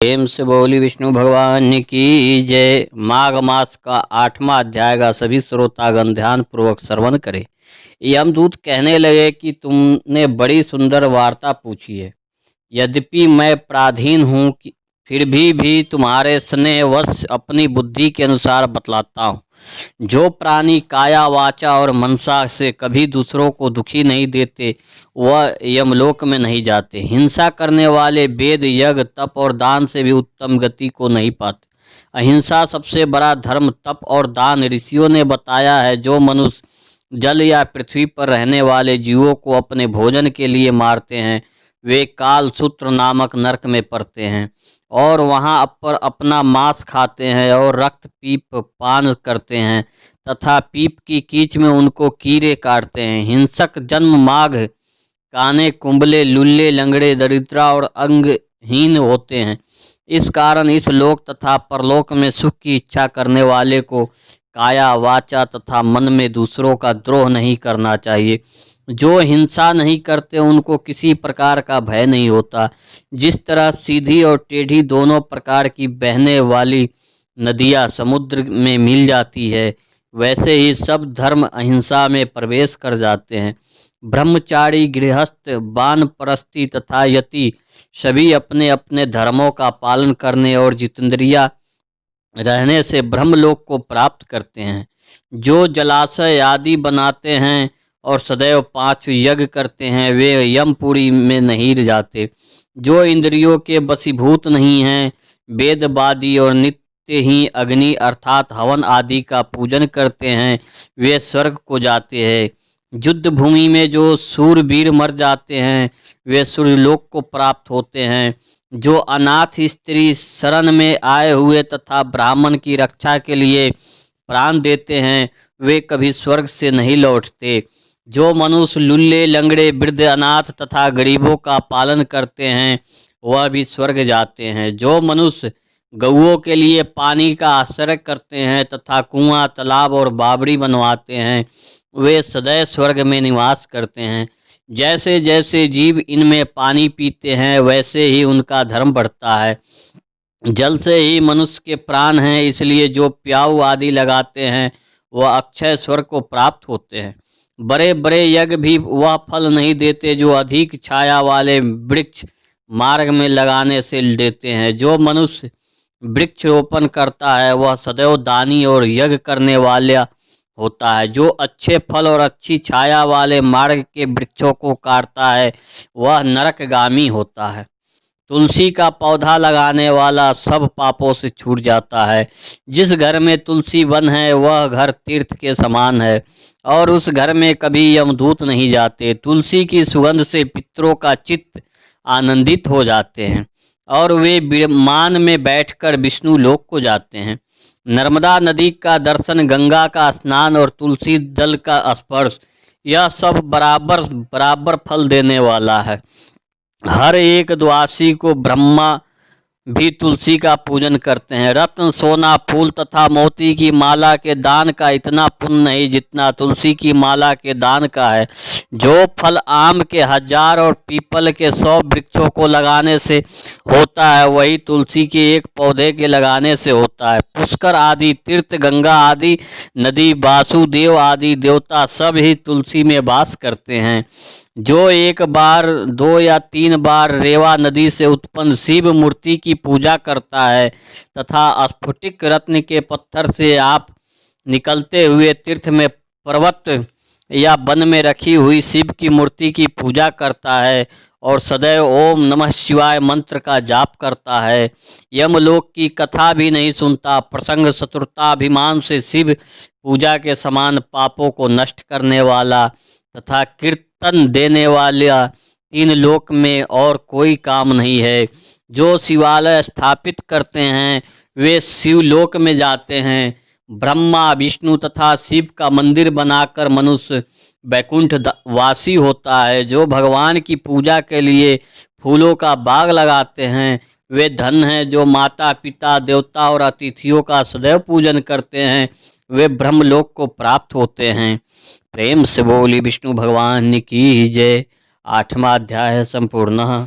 प्रेम से बोली विष्णु भगवान की जय। माघ मास का 8वां अध्याय का सभी श्रोतागण ध्यान पूर्वक श्रवण करें। यमदूत कहने लगे कि तुमने बड़ी सुंदर वार्ता पूछी है। यद्यपि मैं पराधीन हूँ फिर भी तुम्हारे स्नेहवश अपनी बुद्धि के अनुसार बतलाता हूँ। जो प्राणी काया वाचा और मनसा से कभी दूसरों को दुखी नहीं देते वह यमलोक में नहीं जाते। हिंसा करने वाले वेद यज्ञ तप और दान से भी उत्तम गति को नहीं पाते। अहिंसा सबसे बड़ा धर्म तप और दान ऋषियों ने बताया है। जो मनुष्य जल या पृथ्वी पर रहने वाले जीवों को अपने भोजन के लिए मारते हैं वे काल सूत्र नामक नरक में पड़ते हैं और वहां पर अपना मांस खाते हैं और रक्त पीप पान करते हैं तथा पीप की कीच में उनको कीड़े काटते हैं। हिंसक जन्म माघ काने कुंबले लुल्ले लंगड़े दरिद्रा और अंगहीन होते हैं। इस कारण इस लोक तथा परलोक में सुख की इच्छा करने वाले को काया वाचा तथा मन में दूसरों का द्रोह नहीं करना चाहिए। जो हिंसा नहीं करते उनको किसी प्रकार का भय नहीं होता। जिस तरह सीधी और टेढ़ी दोनों प्रकार की बहने वाली नदियाँ समुद्र में मिल जाती है वैसे ही सब धर्म अहिंसा में प्रवेश कर जाते हैं। ब्रह्मचारी गृहस्थ वानप्रस्थी तथा यति सभी अपने अपने धर्मों का पालन करने और जितेंद्रिया रहने से ब्रह्मलोक को प्राप्त करते हैं। जो जलाशय आदि बनाते हैं और सदैव 5 यज्ञ करते हैं वे यमपुरी में नहीं जाते। जो इंद्रियों के वशीभूत नहीं हैं वेदवादी और नित्य ही अग्नि अर्थात हवन आदि का पूजन करते हैं वे स्वर्ग को जाते हैं। युद्ध भूमि में जो सूरवीर मर जाते हैं वे सूर्यलोक को प्राप्त होते हैं। जो अनाथ स्त्री शरण में आए हुए तथा ब्राह्मण की रक्षा के लिए प्राण देते हैं वे कभी स्वर्ग से नहीं लौटते। जो मनुष्य लुल्ले लंगड़े वृद्ध अनाथ तथा गरीबों का पालन करते हैं वह भी स्वर्ग जाते हैं। जो मनुष्य गौओं के लिए पानी का आश्रय करते हैं तथा कुआं तालाब और बावड़ी बनवाते हैं वे सदैव स्वर्ग में निवास करते हैं। जैसे जैसे जीव इनमें पानी पीते हैं वैसे ही उनका धर्म बढ़ता है। जल से ही मनुष्य के प्राण हैं इसलिए जो प्याऊ आदि लगाते हैं वह अक्षय स्वर्ग को प्राप्त होते हैं। बड़े बड़े यज्ञ भी वह फल नहीं देते जो अधिक छाया वाले वृक्ष मार्ग में लगाने से देते हैं। जो मनुष्य वृक्ष रोपण करता है वह सदैव दानी और यज्ञ करने वाला होता है। जो अच्छे फल और अच्छी छाया वाले मार्ग के वृक्षों को काटता है वह नरकगामी होता है। तुलसी का पौधा लगाने वाला सब पापों से छूट जाता है। जिस घर में तुलसी वन है वह घर तीर्थ के समान है और उस घर में कभी यमदूत नहीं जाते। तुलसी की सुगंध से पितरों का चित्त आनंदित हो जाते हैं और वे विमान में बैठकर विष्णु लोक को जाते हैं। नर्मदा नदी का दर्शन गंगा का स्नान और तुलसी दल का स्पर्श यह सब बराबर बराबर फल देने वाला है। हर एक द्वासी को ब्रह्मा भी तुलसी का पूजन करते हैं। रत्न सोना फूल तथा मोती की माला के दान का इतना पुण्य नहीं जितना तुलसी की माला के दान का है। जो फल आम के 1000 और पीपल के 100 वृक्षों को लगाने से होता है वही तुलसी के एक पौधे के लगाने से होता है। पुष्कर आदि तीर्थ गंगा आदि नदी वासुदेव आदि देवता सब ही तुलसी में वास करते हैं। जो 1 बार 2 या 3 बार रेवा नदी से उत्पन्न शिव मूर्ति की पूजा करता है तथा स्फटिक रत्न के पत्थर से आप निकलते हुए तीर्थ में पर्वत या वन में रखी हुई शिव की मूर्ति की पूजा करता है और सदैव ओम नमः शिवाय मंत्र का जाप करता है यमलोक की कथा भी नहीं सुनता। प्रसंग शत्रुताभिमान से शिव पूजा के समान पापों को नष्ट करने वाला तथा कीर्तन देने वाला 3 लोक में और कोई काम नहीं है। जो शिवालय स्थापित करते हैं वे शिवलोक में जाते हैं। ब्रह्मा विष्णु तथा शिव का मंदिर बनाकर मनुष्य वैकुंठ वासी होता है। जो भगवान की पूजा के लिए फूलों का बाग लगाते हैं वे धन हैं। जो माता पिता देवता और अतिथियों का सदैव पूजन करते हैं वे ब्रह्मलोक को प्राप्त होते हैं। प्रेम से बोली विष्णु भगवान की जय। 8वां अध्याय संपूर्ण।